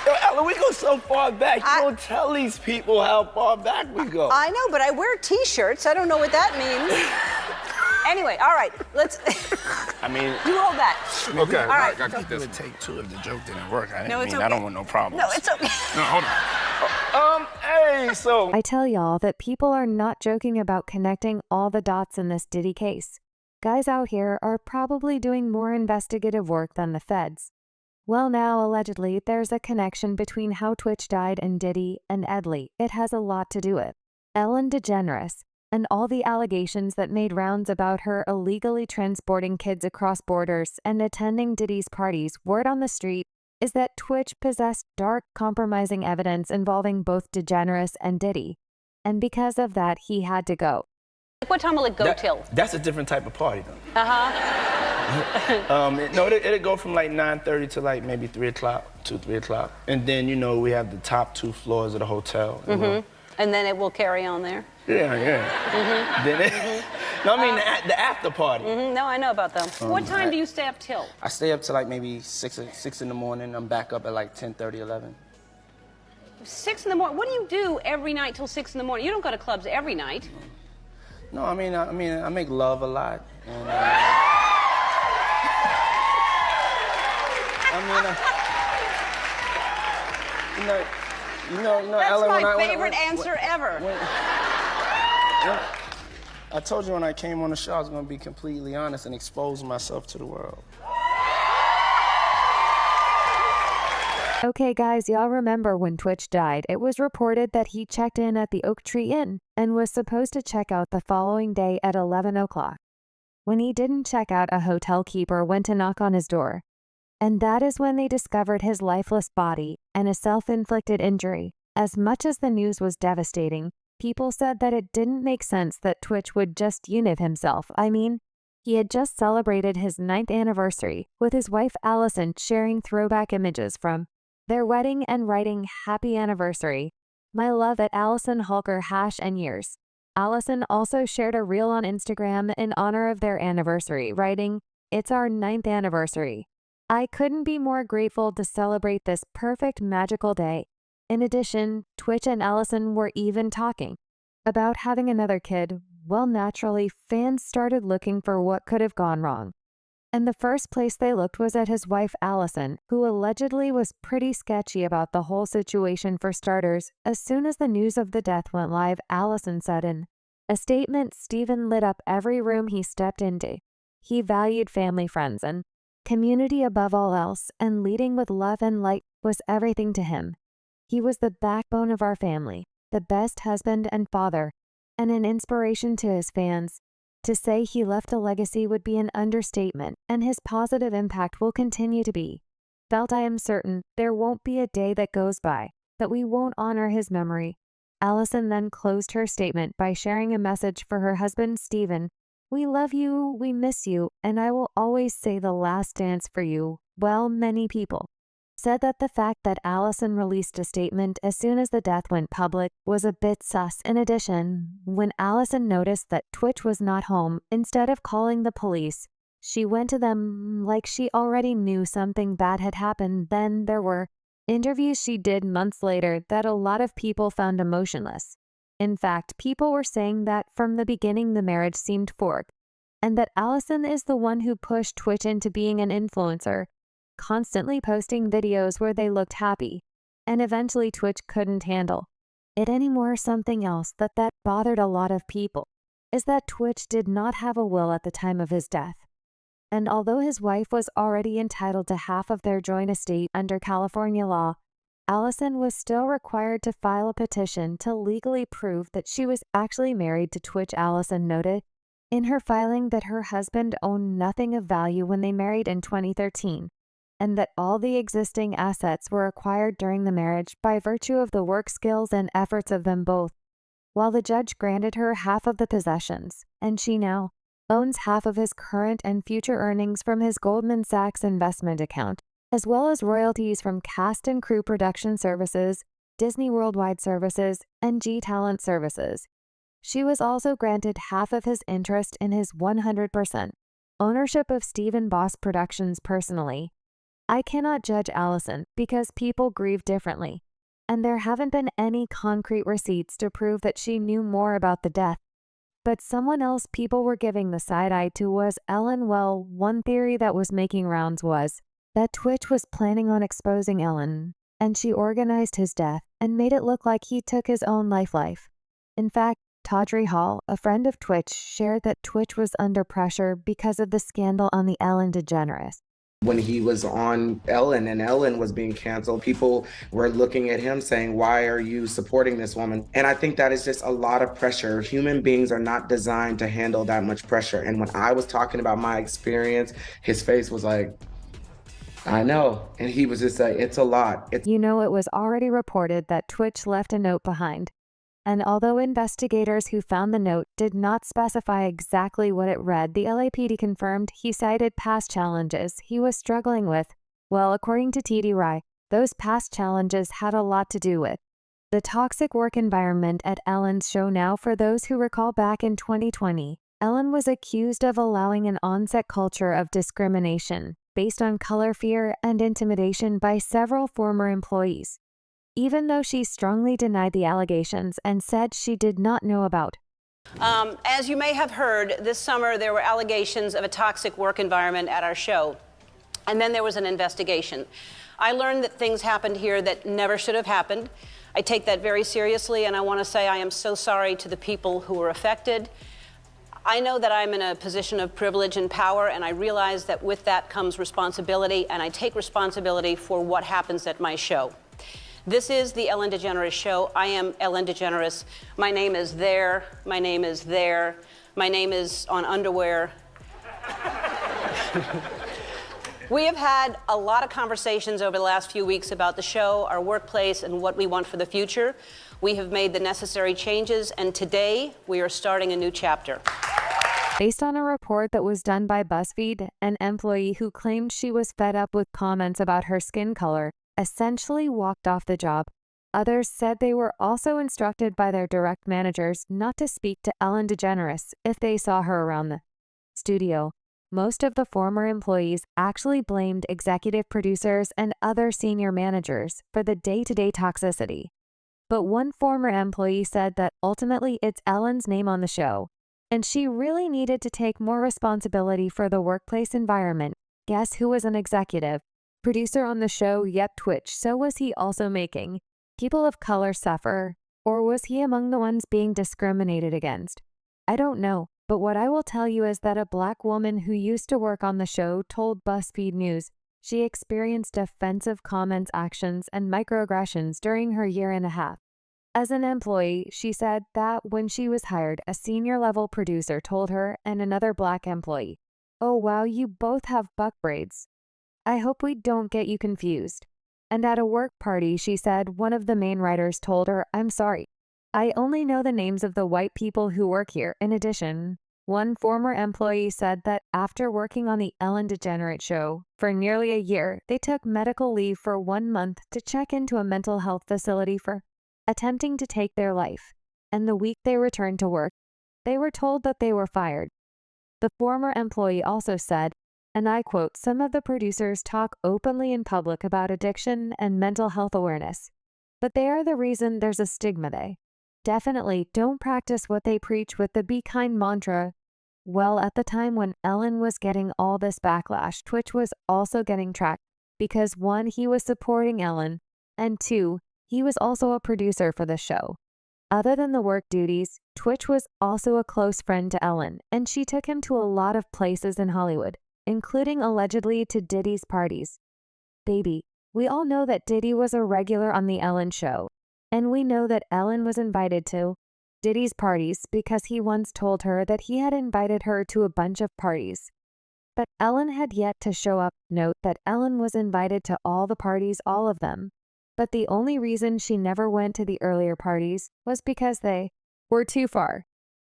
Yo, Ella, we go so far back. You don't tell these people how far back we go. I know, but I wear T-shirts. I don't know what that means. Anyway, all right, let's. I mean, you hold that. Okay, all right. I got it this. would take two if the joke didn't work. I No, it's mean, okay. I don't want no problems. No, it's okay. No, hold on. Hey, so. I tell y'all that people are not joking about connecting all the dots in this Diddy case. Guys out here are probably doing more investigative work than the feds. Well, now, allegedly, there's a connection between how tWitch died and Diddy and Edley. It has a lot to do with Ellen DeGeneres and all the allegations that made rounds about her illegally transporting kids across borders and attending Diddy's parties. Word on the street is that tWitch possessed dark, compromising evidence involving both DeGeneres and Diddy. And because of that, he had to go. What time will it go till? That's a different type of party, though. Uh-huh. It'll go from like 9:30 to like maybe 3 o'clock, 3 o'clock. And then, you know, we have the top 2 floors of the hotel. You know? And then it will carry on there? Yeah. Then no, I mean the after party. No, I know about them. What time do you stay up till? I stay up to like maybe 6 in the morning. I'm back up at like 10:30, 11. 6 in the morning? What do you do every night till 6 in the morning? You don't go to clubs every night. No, I mean, I make love a lot. And, you know, That's Ellen, my favorite answer ever. I told you when I came on the show I was going to be completely honest and expose myself to the world. Okay, guys, y'all remember when tWitch died, it was reported that he checked in at the Oak Tree Inn and was supposed to check out the following day at 11 o'clock. When he didn't check out, a hotel keeper went to knock on his door. And that is when they discovered his lifeless body and a self-inflicted injury. As much as the news was devastating, people said that it didn't make sense that tWitch would just univ himself. I mean, he had just celebrated his 9th anniversary, with his wife Allison sharing throwback images from their wedding and writing "Happy Anniversary. My love at Allison Hulker # years." Allison also shared a reel on Instagram in honor of their anniversary, writing, "It's our 9th anniversary. I couldn't be more grateful to celebrate this perfect magical day." In addition, tWitch and Allison were even talking about having another kid. Well, naturally, fans started looking for what could have gone wrong. And the first place they looked was at his wife Allison, who allegedly was pretty sketchy about the whole situation. For starters, as soon as the news of the death went live, Allison said in a statement, Steven lit up every room he stepped into. He valued family, friends, and community above all else, and leading with love and light was everything to him. He was the backbone of our family, the best husband and father, and an inspiration to his fans. To say he left a legacy would be an understatement, and his positive impact will continue to be felt. I am certain there won't be a day that goes by that we won't honor his memory. Allison then closed her statement by sharing a message for her husband, Steven. "We love you, we miss you, and I will always say the last dance for you." Well, many people said that the fact that Allison released a statement as soon as the death went public was a bit sus. In addition, when Allison noticed that tWitch was not home, instead of calling the police, she went to them like she already knew something bad had happened. Then there were interviews she did months later that a lot of people found emotionless. In fact, people were saying that from the beginning the marriage seemed forked, and that Allison is the one who pushed tWitch into being an influencer, constantly posting videos where they looked happy, and eventually tWitch couldn't handle it anymore. Something else that bothered a lot of people is that tWitch did not have a will at the time of his death. And although his wife was already entitled to half of their joint estate under California law, Allison was still required to file a petition to legally prove that she was actually married to tWitch. Allison noted in her filing that her husband owned nothing of value when they married in 2013, and that all the existing assets were acquired during the marriage by virtue of the work skills and efforts of them both. While the judge granted her half of the possessions, and she now owns half of his current and future earnings from his Goldman Sachs investment account, as well as royalties from cast and crew production services, Disney Worldwide Services, and G-Talent Services. She was also granted half of his interest in his 100% ownership of Stephen Boss Productions personally. I cannot judge Allison because people grieve differently, and there haven't been any concrete receipts to prove that she knew more about the death. But someone else people were giving the side eye to was Ellen. Well, one theory that was making rounds was that Twitch was planning on exposing Ellen, and she organized his death and made it look like he took his own life. In fact, Tawdry Hall, a friend of Twitch, shared that Twitch was under pressure because of the scandal on the Ellen DeGeneres. When he was on Ellen and Ellen was being canceled, people were looking at him saying, why are you supporting this woman? And I think that is just a lot of pressure. Human beings are not designed to handle that much pressure. And when I was talking about my experience, his face was like, I know. And he was just like, it's a lot. It was already reported that Twitch left a note behind. And although investigators who found the note did not specify exactly what it read, the LAPD confirmed he cited past challenges he was struggling with. Well, according to TDY, those past challenges had a lot to do with the toxic work environment at Ellen's show. Now, for those who recall, back in 2020, Ellen was accused of allowing an on-set culture of discrimination based on color, fear, and intimidation by several former employees, even though she strongly denied the allegations and said she did not know about. As you may have heard, this summer there were allegations of a toxic work environment at our show, and then there was an investigation. I learned that things happened here that never should have happened. I take that very seriously, and I want to say I am so sorry to the people who were affected. I know that I'm in a position of privilege and power, and I realize that with that comes responsibility, and I take responsibility for what happens at my show. This is the Ellen DeGeneres Show. I am Ellen DeGeneres. My name is there. My name is there. My name is on underwear. We have had a lot of conversations over the last few weeks about the show, our workplace, and what we want for the future. We have made the necessary changes, and today we are starting a new chapter. Based on a report that was done by BuzzFeed, an employee who claimed she was fed up with comments about her skin color essentially walked off the job. Others said they were also instructed by their direct managers not to speak to Ellen DeGeneres if they saw her around the studio. Most of the former employees actually blamed executive producers and other senior managers for the day-to-day toxicity. But one former employee said that ultimately it's Ellen's name on the show, and she really needed to take more responsibility for the workplace environment. Guess who was an executive producer on the show, yet Twitch? So was he also making people of color suffer, or was he among the ones being discriminated against? I don't know, but what I will tell you is that a Black woman who used to work on the show told BuzzFeed News she experienced offensive comments, actions, and microaggressions during her year and a half as an employee. She said that when she was hired, a senior-level producer told her and another Black employee, "Oh wow, you both have buck braids. I hope we don't get you confused." And at a work party, she said one of the main writers told her, "I'm sorry, I only know the names of the white people who work here." In addition, one former employee said that after working on the Ellen DeGeneres Show for nearly a year, they took medical leave for 1 month to check into a mental health facility for attempting to take their life. And the week they returned to work, they were told that they were fired. The former employee also said, and I quote, "Some of the producers talk openly in public about addiction and mental health awareness, but they are the reason there's a stigma. They definitely don't practice what they preach with the be kind mantra." Well, at the time when Ellen was getting all this backlash, Twitch was also getting tracked because 1, he was supporting Ellen, and 2, he was also a producer for the show. Other than the work duties, Twitch was also a close friend to Ellen, and she took him to a lot of places in Hollywood, including allegedly to Diddy's parties. Baby, we all know that Diddy was a regular on the Ellen show, and we know that Ellen was invited to Diddy's parties because he once told her that he had invited her to a bunch of parties. But Ellen had yet to show up. Note that Ellen was invited to all the parties, all of them. But the only reason she never went to the earlier parties was because they were too far.